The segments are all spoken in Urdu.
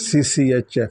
CCHF,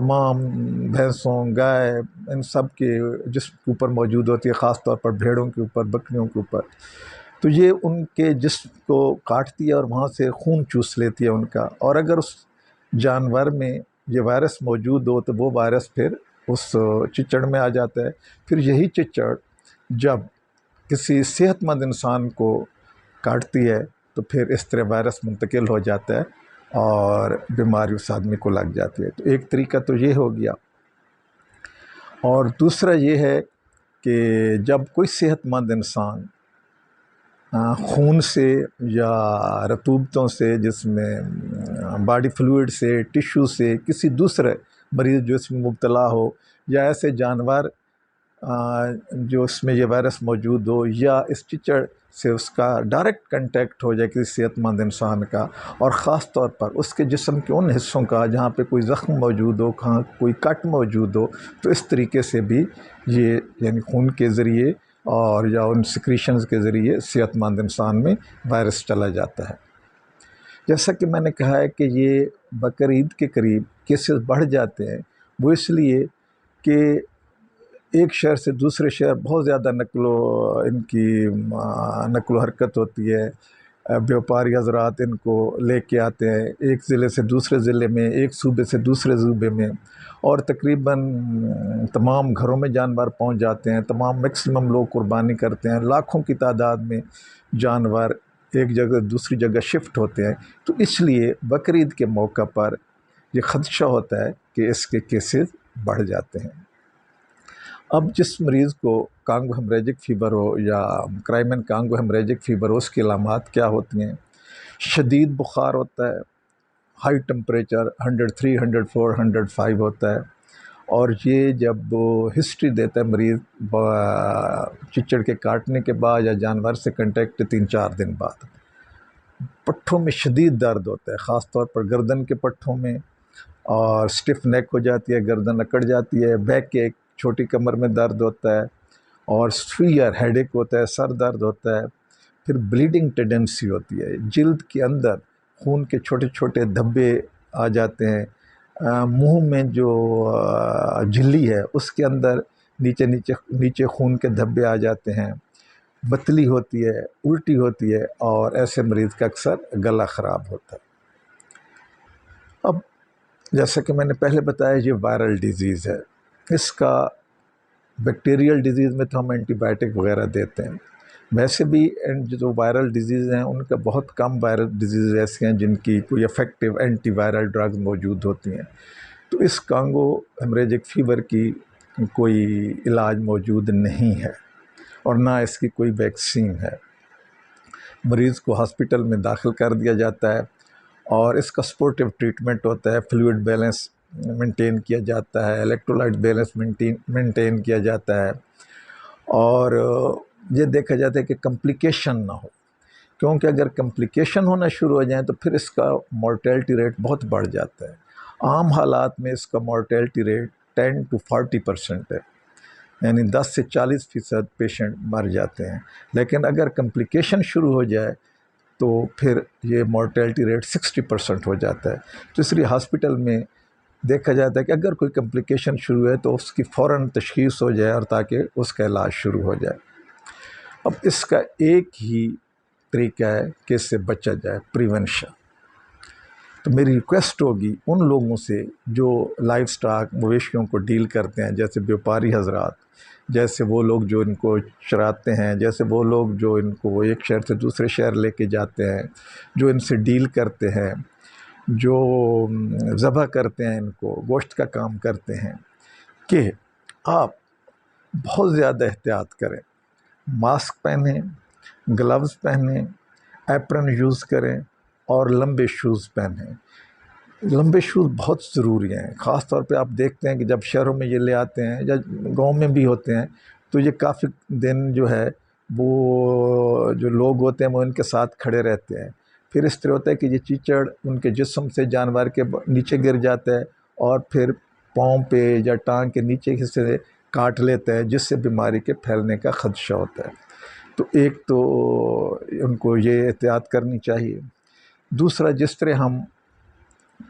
تمام بھینسوں گائے ان سب کے جسم کے اوپر موجود ہوتی ہے، خاص طور پر بھیڑوں کے اوپر، بکریوں کے اوپر. تو یہ ان کے جسم کو کاٹتی ہے اور وہاں سے خون چوس لیتی ہے ان کا. اور اگر اس جانور میں یہ وائرس موجود ہو تو وہ وائرس پھر اس چچڑ میں آ جاتا ہے. پھر یہی چچڑ جب کسی صحت مند انسان کو کاٹتی ہے تو پھر اس طرح وائرس منتقل ہو جاتا ہے اور بیماری اس آدمی کو لگ جاتی ہے. تو ایک طریقہ تو یہ ہو گیا. اور دوسرا یہ ہے کہ جب کوئی صحت مند انسان خون سے یا رطوبتوں سے، جس میں باڈی فلوئڈ سے، ٹیشو سے، کسی دوسرے مریض جو اس میں مبتلا ہو، یا ایسے جانور جو اس میں یہ وائرس موجود ہو، یا اس چچڑ سے اس کا ڈائریکٹ کنٹیکٹ ہو جائے کسی صحت مند انسان کا، اور خاص طور پر اس کے جسم کے ان حصوں کا جہاں پہ کوئی زخم موجود ہو، کہاں کوئی کٹ موجود ہو، تو اس طریقے سے بھی یہ یعنی خون کے ذریعے اور یا ان سیکریشنز کے ذریعے صحت مند انسان میں وائرس چلا جاتا ہے. جیسا کہ میں نے کہا ہے کہ یہ بقرعید کے قریب کیسز بڑھ جاتے ہیں، وہ اس لیے کہ ایک شہر سے دوسرے شہر بہت زیادہ ان کی نقل و حرکت ہوتی ہے. بیوپاری حضرات ان کو لے کے آتے ہیں ایک ضلع سے دوسرے ضلع میں، ایک صوبے سے دوسرے صوبے میں، اور تقریباً تمام گھروں میں جانور پہنچ جاتے ہیں. تمام میکسیمم لوگ قربانی کرتے ہیں، لاکھوں کی تعداد میں جانور ایک جگہ دوسری جگہ شفٹ ہوتے ہیں. تو اس لیے بقرعید کے موقع پر یہ خدشہ ہوتا ہے کہ اس کے کیسز بڑھ جاتے ہیں. اب جس مریض کو کانگو ہیمریجک فیبر ہو یا کرائمن کانگو ہیمریجک فیبر ہو، اس کی علامات کیا ہوتی ہیں؟ شدید بخار ہوتا ہے، ہائی ٹمپریچر 103 104 105 ہوتا ہے، اور یہ جب ہسٹری دیتا ہے مریض چچڑ کے کاٹنے کے بعد یا جانور سے کنٹیکٹ 3-4 دن بعد. پٹھوں میں شدید درد ہوتا ہے، خاص طور پر گردن کے پٹھوں میں، اور سٹف نیک ہو جاتی ہے، گردن اکڑ جاتی ہے. بیک ایک، چھوٹی کمر میں درد ہوتا ہے، اور سویئر ہیڈ ایک ہوتا ہے، سر درد ہوتا ہے. پھر بلیڈنگ ٹینڈنسی ہوتی ہے، جلد کے اندر خون کے چھوٹے چھوٹے دھبے آ جاتے ہیں. منہ میں جو جھلی ہے اس کے اندر نیچے خون کے دھبے آ جاتے ہیں. بتلی ہوتی ہے، الٹی ہوتی ہے، اور ایسے مریض کا اکثر گلا خراب ہوتا ہے. اب جیسا کہ میں نے پہلے بتایا، یہ وائرل ڈیزیز ہے. اس کا بیکٹیریل ڈیزیز میں تو ہم اینٹی بائیوٹک وغیرہ دیتے ہیں. ویسے بھی جو وائرل ڈیزیز ہیں ان کا بہت کم وائرل ڈیزیز ایسے ہیں جن کی کوئی افیکٹو اینٹی وائرل ڈرگز موجود ہوتی ہیں. تو اس کانگو ہیمریجک فیور کی کوئی علاج موجود نہیں ہے، اور نہ اس کی کوئی ویکسین ہے. مریض کو ہاسپٹل میں داخل کر دیا جاتا ہے، اور اس کا سپورٹیو ٹریٹمنٹ ہوتا ہے. فلوئڈ بیلنس مینٹین کیا جاتا ہے، الیکٹرولائٹ بیلنس مینٹین کیا جاتا ہے، اور یہ دیکھا جاتا ہے کہ کمپلیکیشن نہ ہو، کیونکہ اگر کمپلیکیشن ہونا شروع ہو جائیں تو پھر اس کا مورٹیلٹی ریٹ بہت بڑھ جاتا ہے. عام حالات میں اس کا مورٹیلٹی ریٹ 10 to 40% ہے، یعنی 10 سے 40% پیشنٹ مر جاتے ہیں. لیکن اگر کمپلیکیشن شروع ہو جائے تو پھر یہ مورٹیلٹی ریٹ 60% ہو جاتا ہے. تو اس لیے ہاسپٹل میں دیکھا جاتا ہے کہ اگر کوئی کمپلیکیشن شروع ہے تو اس کی فوراً تشخیص ہو جائے، اور تاکہ اس کا علاج شروع ہو جائے. اب اس کا ایک ہی طریقہ ہے کہ اس سے بچا جائے، پریونشن. تو میری ریکویسٹ ہوگی ان لوگوں سے جو لائف سٹاک مویشیوں کو ڈیل کرتے ہیں، جیسے بیوپاری حضرات، جیسے وہ لوگ جو ان کو چراتے ہیں، جیسے وہ لوگ جو ان کو ایک شہر سے دوسرے شہر لے کے جاتے ہیں، جو ان سے ڈیل کرتے ہیں، جو ذبح کرتے ہیں، ان کو گوشت کا کام کرتے ہیں، کہ آپ بہت زیادہ احتیاط کریں. ماسک پہنیں، گلوز پہنیں، ایپرن یوز کریں، اور لمبے شوز پہنیں. لمبے شوز بہت ضروری ہیں. خاص طور پہ آپ دیکھتے ہیں کہ جب شہروں میں یہ لے آتے ہیں یا گاؤں میں بھی ہوتے ہیں تو یہ کافی دن جو ہے وہ جو لوگ ہوتے ہیں وہ ان کے ساتھ کھڑے رہتے ہیں. پھر اس طرح ہوتا ہے کہ یہ چیچڑ ان کے جسم سے جانور کے نیچے گر جاتا ہے، اور پھر پاؤں پہ یا ٹانگ کے نیچے حصے سے کاٹ لیتا ہے، جس سے بیماری کے پھیلنے کا خدشہ ہوتا ہے. تو ایک تو ان کو یہ احتیاط کرنی چاہیے. دوسرا، جس طرح ہم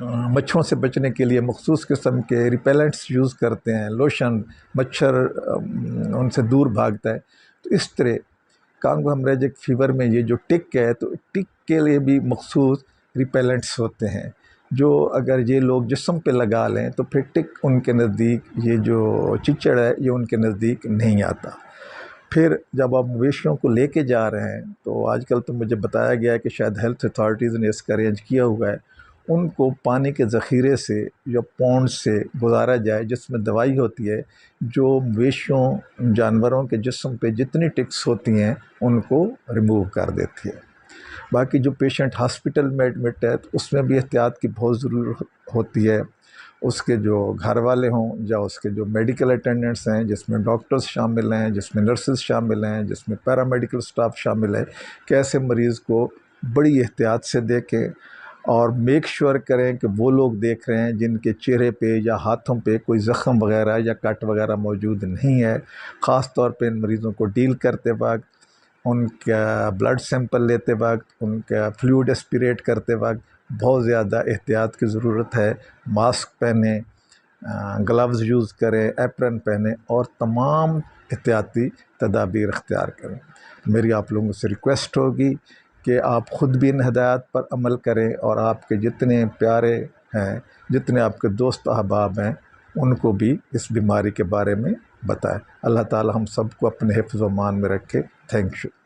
مچھروں سے بچنے کے لیے مخصوص قسم کے ریپیلنٹس یوز کرتے ہیں، لوشن، مچھر ان سے دور بھاگتا ہے۔ تو اس طرح کانگو ہیمریجک فیور میں یہ جو ٹک ہے، تو ٹک کے لیے بھی مخصوص ریپیلنٹس ہوتے ہیں، جو اگر یہ لوگ جسم پہ لگا لیں تو پھر ٹک ان کے نزدیک، یہ جو چچڑ ہے یہ ان کے نزدیک نہیں آتا۔ پھر جب آپ مویشیوں کو لے کے جا رہے ہیں، تو آج کل تو مجھے بتایا گیا ہے کہ شاید ہیلتھ اتھارٹیز نے اس کا ارینج کیا ہوا ہے، ان کو پانی کے ذخیرے سے یا پونڈ سے گزارا جائے جس میں دوائی ہوتی ہے، جو مویشیوں جانوروں کے جسم پہ جتنی ٹکس ہوتی ہیں ان کو ریموو کر دیتی ہے۔ باقی جو پیشنٹ ہاسپٹل میں ایڈمٹ ہے، تو اس میں بھی احتیاط کی بہت ضرورت ہوتی ہے۔ اس کے جو گھر والے ہوں یا اس کے جو میڈیکل اٹینڈنٹس ہیں، جس میں ڈاکٹرز شامل ہیں، جس میں نرسز شامل ہیں، جس میں پیرامیڈیکل سٹاف شامل ہے، کہ ایسے مریض کو بڑی احتیاط سے دیکھیں اور میک شور کریں کہ وہ لوگ دیکھ رہے ہیں جن کے چہرے پہ یا ہاتھوں پہ کوئی زخم وغیرہ یا کٹ وغیرہ موجود نہیں ہے۔ خاص طور پہ ان مریضوں کو ڈیل کرتے وقت، ان کا بلڈ سیمپل لیتے وقت، ان کا فلوئڈ اسپریٹ کرتے وقت بہت زیادہ احتیاط کی ضرورت ہے۔ ماسک پہنیں، گلوز یوز کریں، ایپرن پہنیں اور تمام احتیاطی تدابیر اختیار کریں۔ میری آپ لوگوں سے ریکویسٹ ہوگی کہ آپ خود بھی ان ہدایات پر عمل کریں اور آپ کے جتنے پیارے ہیں، جتنے آپ کے دوست احباب ہیں، ان کو بھی اس بیماری کے بارے میں بتائیں۔ اللہ تعالی ہم سب کو اپنے حفظ و امان میں رکھے۔ Thank you.